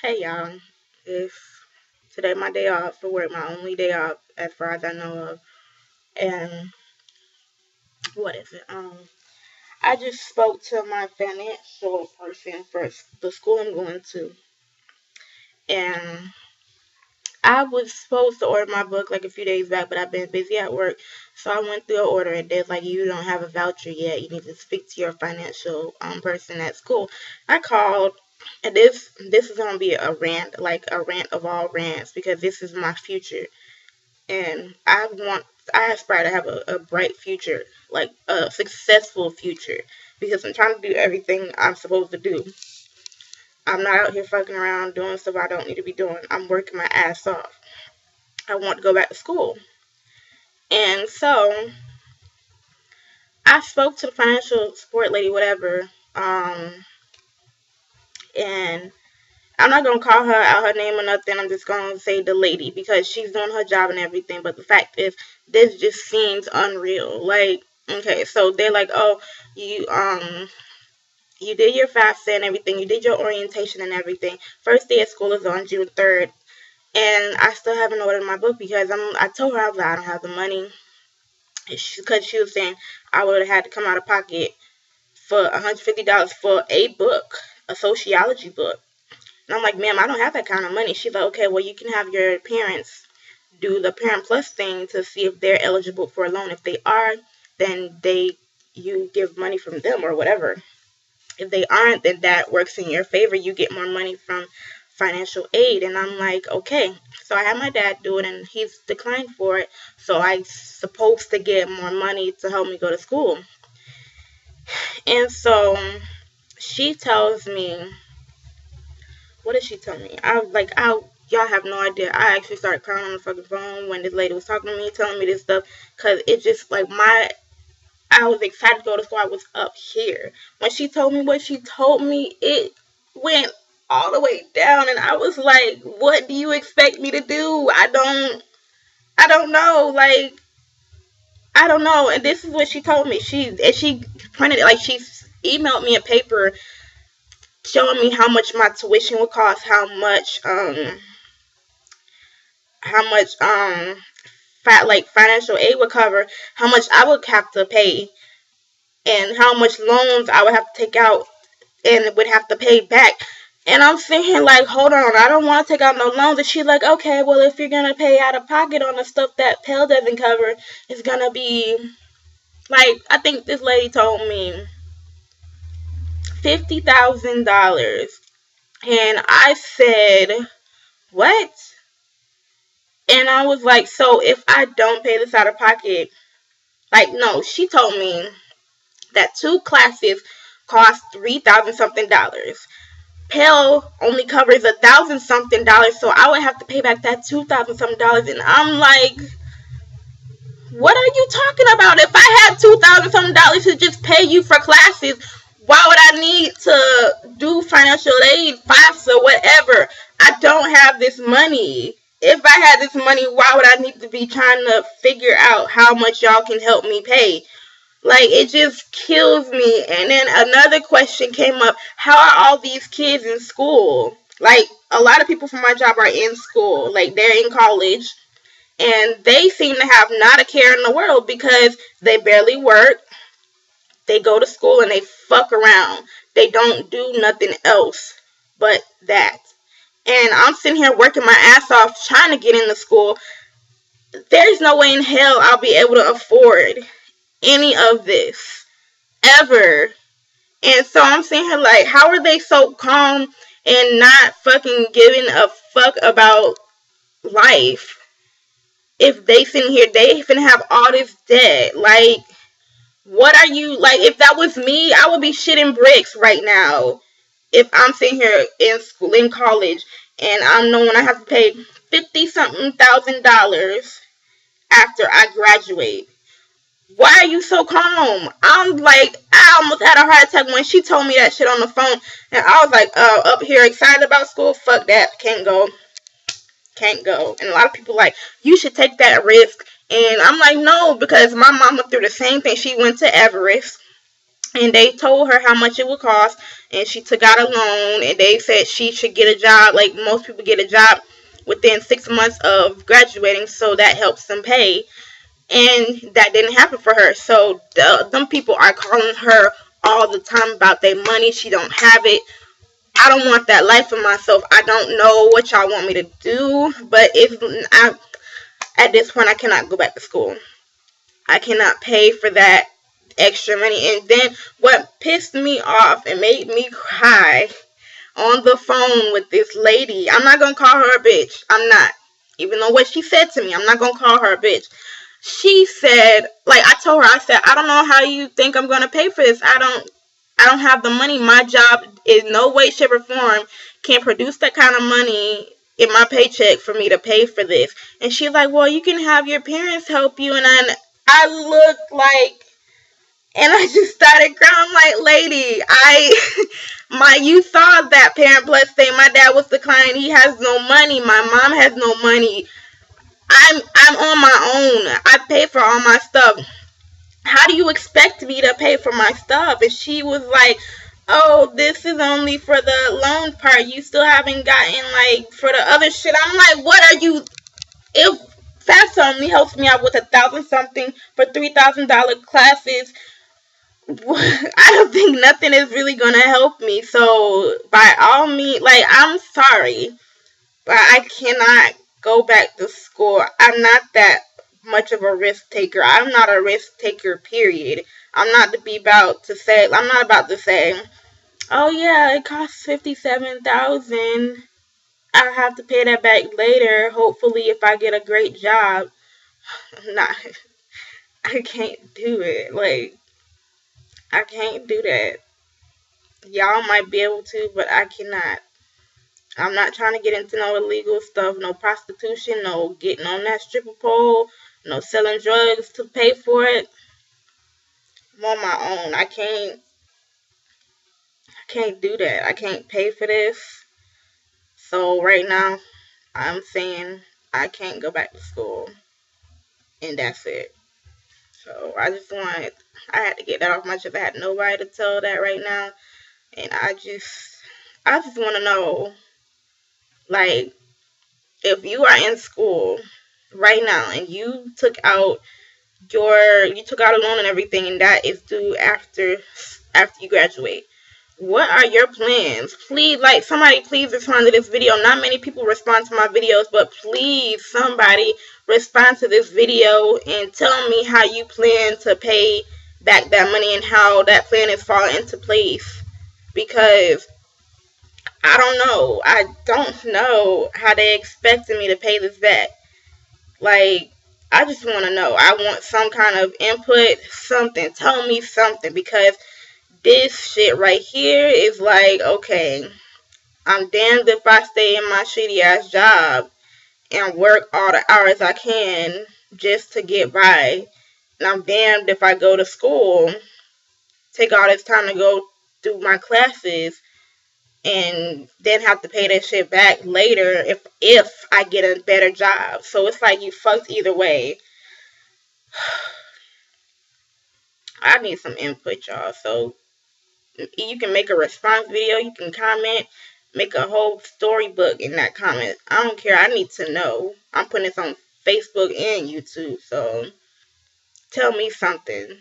Hey y'all, it's today my day off for work, my only day off as far as I know of. And what is it? I just spoke to my financial person for the school I'm going to, and I was supposed to order my book like a few days back, but I've been busy at work, so I went through an order and they're like, "You don't have a voucher yet. You need to speak to your financial person at school." I called. And this is gonna be a rant, like a rant of all rants, because this is my future. And I aspire to have a bright future, like a successful future, because I'm trying to do everything I'm supposed to do. I'm not out here fucking around doing stuff I don't need to be doing. I'm working my ass off. I want to go back to school. And so I spoke to the financial support lady, whatever, and I'm not gonna call her out her name or nothing. I'm just gonna say the lady because she's doing her job and everything. But the fact is, this just seems unreal. Like, okay, so they're like, "Oh, you did your FAFSA and everything. You did your orientation and everything. First day of school is on June 3rd, and I still haven't ordered my book because I told her I was like, I don't have the money because she was saying I would have had to come out of pocket for $150 for a book, a sociology book. And I'm like, ma'am, I don't have that kind of money. She's like, okay, well, you can have your parents do the Parent Plus thing to see if they're eligible for a loan. If they are, then you give money from them or whatever. If they aren't, then that works in your favor. You get more money from financial aid. And I'm like, okay. So I had my dad do it, and he's declined for it. So I'm supposed to get more money to help me go to school. And so she tells me, what did she tell me? I was like, y'all have no idea. I actually started crying on the fucking phone when this lady was talking to me, telling me this stuff, because it just, like, I was excited to go to school. I was up here. When she told me what she told me, it went all the way down, and I was like, what do you expect me to do? I don't know. Like, I don't know. And this is what she told me. She printed it, like, she emailed me a paper showing me how much my tuition would cost, how much like financial aid would cover, how much I would have to pay, and how much loans I would have to take out and would have to pay back. And I'm sitting here like, hold on, I don't want to take out no loans. And she's like, okay, well, if you're gonna pay out of pocket on the stuff that Pell doesn't cover, it's gonna be like, I think this lady told me $50,000. And I said, what? And I was like, so if I don't pay this out of pocket, like, no, she told me that 2 classes cost $3,000 something. Pell only covers $1,000 something, so I would have to pay back that $2,000 something. And I'm like, what are you talking about? If I had $2,000 something to just pay you for classes, why would I need to do financial aid, FAFSA, whatever? I don't have this money. If I had this money, why would I need to be trying to figure out how much y'all can help me pay? Like, it just kills me. And then another question came up. How are all these kids in school? Like, a lot of people from my job are in school. Like, they're in college. And they seem to have not a care in the world because they barely work. They go to school and they fuck around. They don't do nothing else but that. And I'm sitting here working my ass off trying to get into school. There's no way in hell I'll be able to afford any of this ever. And so I'm sitting here like, how are they so calm and not fucking giving a fuck about life? If they sitting here, they finna have all this debt. Like, what are you, like, if that was me, I would be shitting bricks right now. If I'm sitting here in school, in college, and I'm knowing I have to pay $50-something thousand after I graduate. Why are you so calm? I'm like, I almost had a heart attack when she told me that shit on the phone. And I was like, up here excited about school? Fuck that. Can't go. Can't go. And a lot of people like, you should take that risk. And I'm like, no, because my mama through the same thing. She went to Everest. and they told her how much it would cost, and she took out a loan, and they said she should get a job like most people get a job within 6 months of graduating, so that helps them pay. And that didn't happen for her. So them people are calling her all the time about their money. She don't have it. I don't want that life for myself. I don't know what y'all want me to do, but at this point I cannot go back to school. I cannot pay for that extra money. And then what pissed me off and made me cry on the phone with this lady, I'm not gonna call her a bitch. I'm not. Even though what she said to me, I'm not gonna call her a bitch. She said, like, I told her, I said, I don't know how you think I'm gonna pay for this. I don't have the money. My job in no way, shape, or form can produce that kind of money in my paycheck for me to pay for this. And she's like, well, you can have your parents help you. And I looked like, and I just started crying. I'm like, lady, you saw that Parent Plus thing. My dad was the client. He has no money. My mom has no money. I'm on my own. I pay for all my stuff. How do you expect me to pay for my stuff? And she was like, oh, this is only for the loan part. You still haven't gotten like for the other shit. I'm like, what are you? If FAFSA only helps me out with 1,000 something for $3,000 classes, I don't think nothing is really gonna help me. So by all means, like, I'm sorry, but I cannot go back to school. I'm not that much of a risk taker. I'm not a risk taker, period. I'm not about to say, oh yeah, it costs 57,000. I'll have to pay that back later, hopefully if I get a great job. I'm not, I can't do it. Like, I can't do that. Y'all might be able to, but I cannot. I'm not trying to get into no illegal stuff, no prostitution, no getting on that stripper pole, no selling drugs to pay for it. I'm on my own. I can't do that. I can't pay for this. So right now, I'm saying I can't go back to school, and that's it. So I had to get that off my chest. I had nobody to tell that right now, and I just want to know, like, if you are in school right now and you took out a loan and everything, and that is due after you graduate, what are your plans? Please, like, somebody please respond to this video. Not many people respond to my videos, but please, somebody respond to this video and tell me how you plan to pay back that money and how that plan is falling into place. Because I don't know. I don't know how they expected me to pay this back. Like, I just want to know. I want some kind of input, something. Tell me something, because this shit right here is like, okay, I'm damned if I stay in my shitty ass job and work all the hours I can just to get by. And I'm damned if I go to school, take all this time to go through my classes, and then have to pay that shit back later if I get a better job. So it's like you fucked either way. I need some input, y'all. So you can make a response video, you can comment, make a whole storybook in that comment. I don't care. I need to know. I'm putting this on Facebook and YouTube. So tell me something.